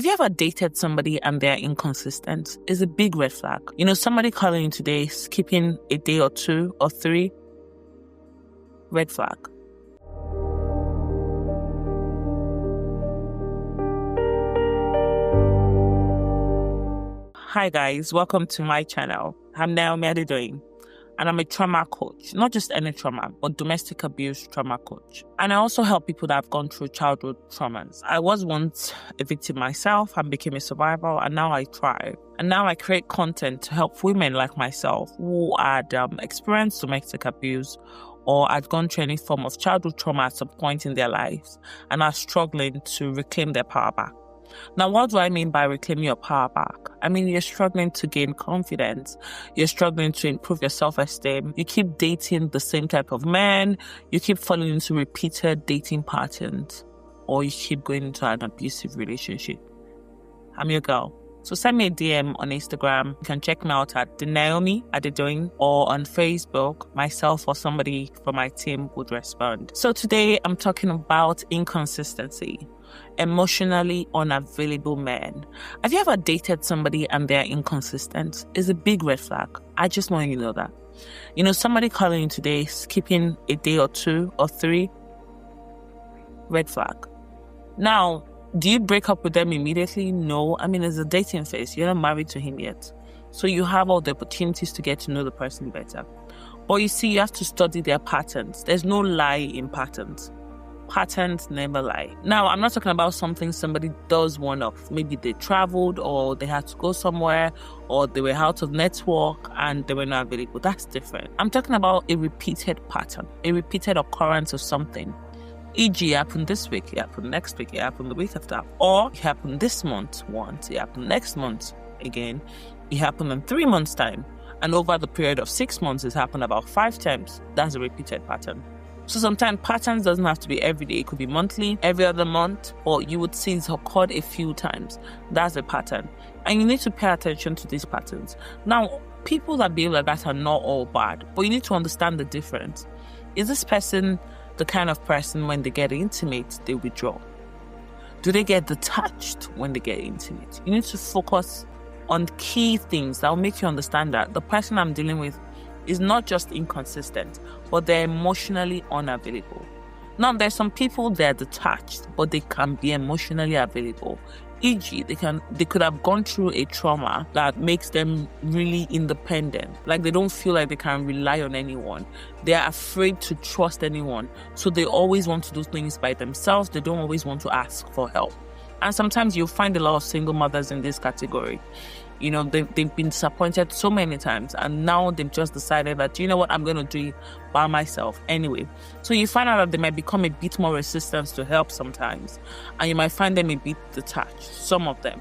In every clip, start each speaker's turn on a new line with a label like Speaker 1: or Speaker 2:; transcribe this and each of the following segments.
Speaker 1: Have you ever dated somebody and they're inconsistent? It's a big red flag. Somebody calling you today, skipping a day or 2 or 3, red flag. Hi guys, welcome to my channel. I'm Naomi Adedoyin, and I'm a trauma coach. Not just any trauma, but domestic abuse trauma coach. And I also help people that have gone through childhood traumas. I was once a victim myself and became a survivor, and now I thrive. And now I create content to help women like myself who had experienced domestic abuse or had gone through any form of childhood trauma at some point in their lives and are struggling to reclaim their power back. Now, what do I mean by reclaiming your power back? I mean, you're struggling to gain confidence. You're struggling to improve your self-esteem. You keep dating the same type of men. You keep falling into repeated dating patterns. Or you keep going into an abusive relationship. I'm your girl. So send me a DM on Instagram. You can check me out at the Naomi Adedoyin, or on Facebook. Myself or somebody from my team would respond. So today I'm talking about inconsistency. Emotionally unavailable men. Have you ever dated somebody and they're inconsistent? It's a big red flag. I just want you to know that. Somebody calling you today, skipping a day or 2 or 3, red flag. Now, do you break up with them immediately? No. I mean, it's a dating phase. You're not married to him yet. So you have all the opportunities to get to know the person better. But you see, you have to study their patterns. There's no lie in patterns. Patterns never lie. Now, I'm not talking about something somebody does one-off. Maybe they traveled, or they had to go somewhere, or they were out of network and they were not available. That's different. I'm talking about a repeated pattern, a repeated occurrence of something. E.g., it happened this week, it happened next week, it happened the week after, or it happened this month once, it happened next month again, it happened in 3 months' time, and over the period of 6 months, it's happened about 5 times. That's a repeated pattern. So sometimes patterns doesn't have to be every day. It could be monthly, every other month, or you would see it's occurred a few times. That's a pattern. And you need to pay attention to these patterns. Now, people that behave like that are not all bad, but you need to understand the difference. Is this person the kind of person when they get intimate, they withdraw? Do they get detached when they get intimate? You need to focus on key things that will make you understand that the person I'm dealing with is not just inconsistent, but they're emotionally unavailable. Now, there's some people they're detached, but they can be emotionally available. E.g., they could have gone through a trauma that makes them really independent. Like, they don't feel like they can rely on anyone. They're afraid to trust anyone. So they always want to do things by themselves. They don't always want to ask for help. And sometimes you'll find a lot of single mothers in this category. They've been disappointed so many times, and now they've just decided that, I'm going to do it by myself anyway. So you find out that they might become a bit more resistant to help sometimes, and you might find them a bit detached, some of them.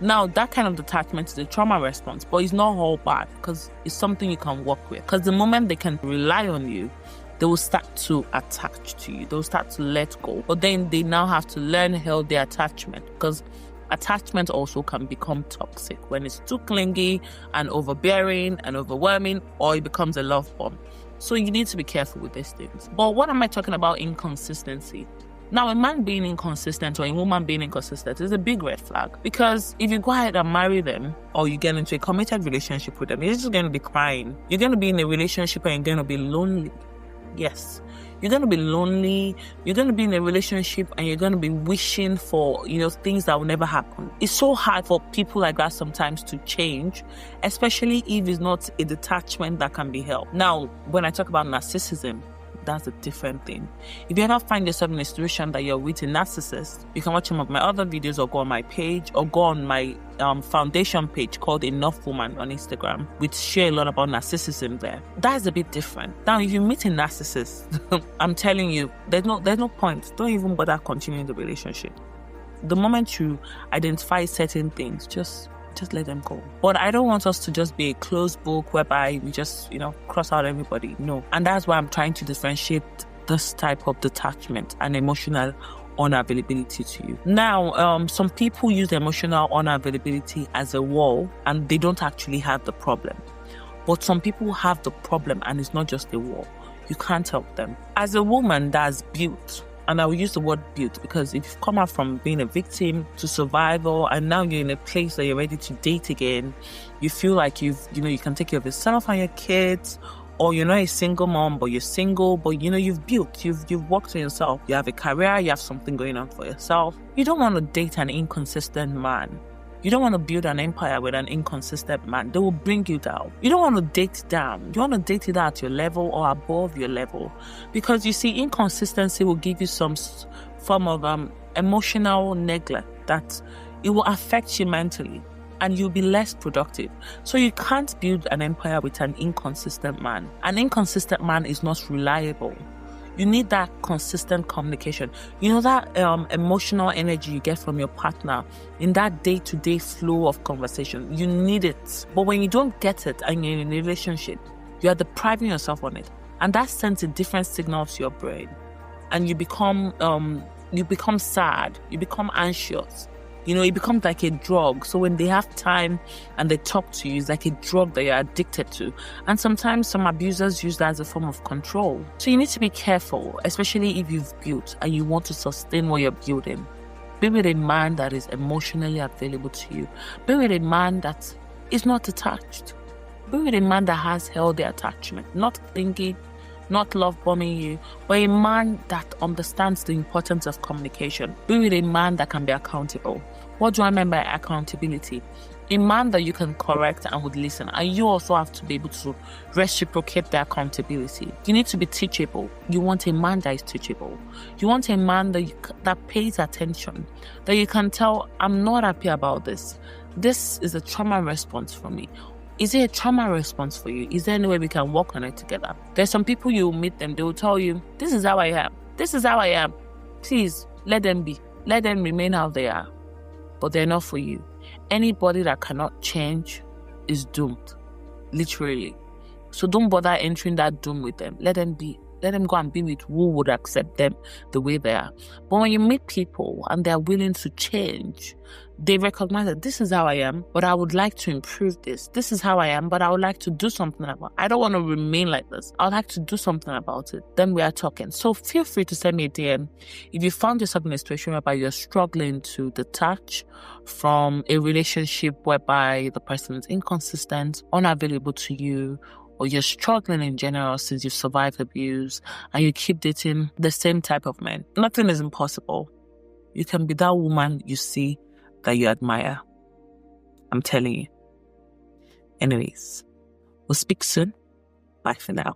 Speaker 1: Now, that kind of detachment is a trauma response, but it's not all bad, because it's something you can work with. Because the moment they can rely on you, they will start to attach to you. They'll start to let go. But then they now have to learn healthy attachment, because attachment also can become toxic when it's too clingy and overbearing and overwhelming, or it becomes a love bomb. So you need to be careful with these things. But what am I talking about? Inconsistency. Now, a man being inconsistent or a woman being inconsistent is a big red flag, because if you go ahead and marry them, or you get into a committed relationship with them, you're just going to be crying. You're going to be in a relationship and you're going to be lonely. Yes. You're going to be lonely. You're going to be in a relationship and you're going to be wishing for, things that will never happen. It's so hard for people like that sometimes to change, especially if it's not a detachment that can be helped. Now, when I talk about narcissism, that's a different thing. If you ever find yourself in a situation that you're with a narcissist, you can watch some of my other videos or go on my page or go on my foundation page called Enough Woman on Instagram. We share a lot about narcissism there. That is a bit different. Now, if you meet a narcissist, I'm telling you, there's no point. Don't even bother continuing the relationship. The moment you identify certain things, just let them go. But I don't want us to just be a closed book whereby we just, cross out everybody. No. And that's why I'm trying to differentiate this type of detachment and emotional unavailability to you. Now, some people use emotional unavailability as a wall, and they don't actually have the problem. But some people have the problem, and it's not just a wall. You can't help them. As a woman that's built And I will use the word built because if you've come out from being a victim to survival and now you're in a place that you're ready to date again, you feel like you can take care of yourself and your kids, or you're not a single mom, but you're single, but you've built, you've worked on yourself. You have a career, you have something going on for yourself. You don't want to date an inconsistent man. You don't want to build an empire with an inconsistent man. They will bring you down. You don't want to date down. You want to date it at your level or above your level. Because you see, inconsistency will give you some form of emotional neglect that it will affect you mentally and you'll be less productive. So you can't build an empire with an inconsistent man. An inconsistent man is not reliable. You need that consistent communication. That emotional energy you get from your partner in that day-to-day flow of conversation. You need it. But when you don't get it and you're in a relationship, you are depriving yourself on it. And that sends a different signal to your brain. And you become sad. You become anxious. It becomes like a drug. So when they have time and they talk to you, it's like a drug that you're addicted to. And sometimes some abusers use that as a form of control. So you need to be careful, especially if you've built and you want to sustain what you're building. Be with a man that is emotionally available to you. Be with a man that is not attached. Be with a man that has healthy attachment, not clingy, not love bombing you, but a man that understands the importance of communication. Be with a man that can be accountable. What do I mean by accountability? A man that you can correct and would listen. And you also have to be able to reciprocate the accountability. You need to be teachable. You want a man that is teachable. You want a man that pays attention. That you can tell, I'm not happy about this. This is a trauma response for me. Is it a trauma response for you? Is there any way we can work on it together? There's some people you will meet them, they will tell you, this is how I am. This is how I am. Please, let them be. Let them remain how they are. But they're not for you. Anybody that cannot change is doomed. Literally. So don't bother entering that doom with them. Let them be. Let them go and be with who would accept them the way they are. But when you meet people and they're willing to change, they recognize that this is how I am, but I would like to improve this. This is how I am, but I would like to do something about it. I don't want to remain like this. I would like to do something about it. Then we are talking. So feel free to send me a DM if you found yourself in a situation whereby you're struggling to detach from a relationship whereby the person is inconsistent, unavailable to you, or you're struggling in general since you've survived abuse and you keep dating the same type of men. Nothing is impossible. You can be that woman you see that you admire. I'm telling you. Anyways, we'll speak soon. Bye for now.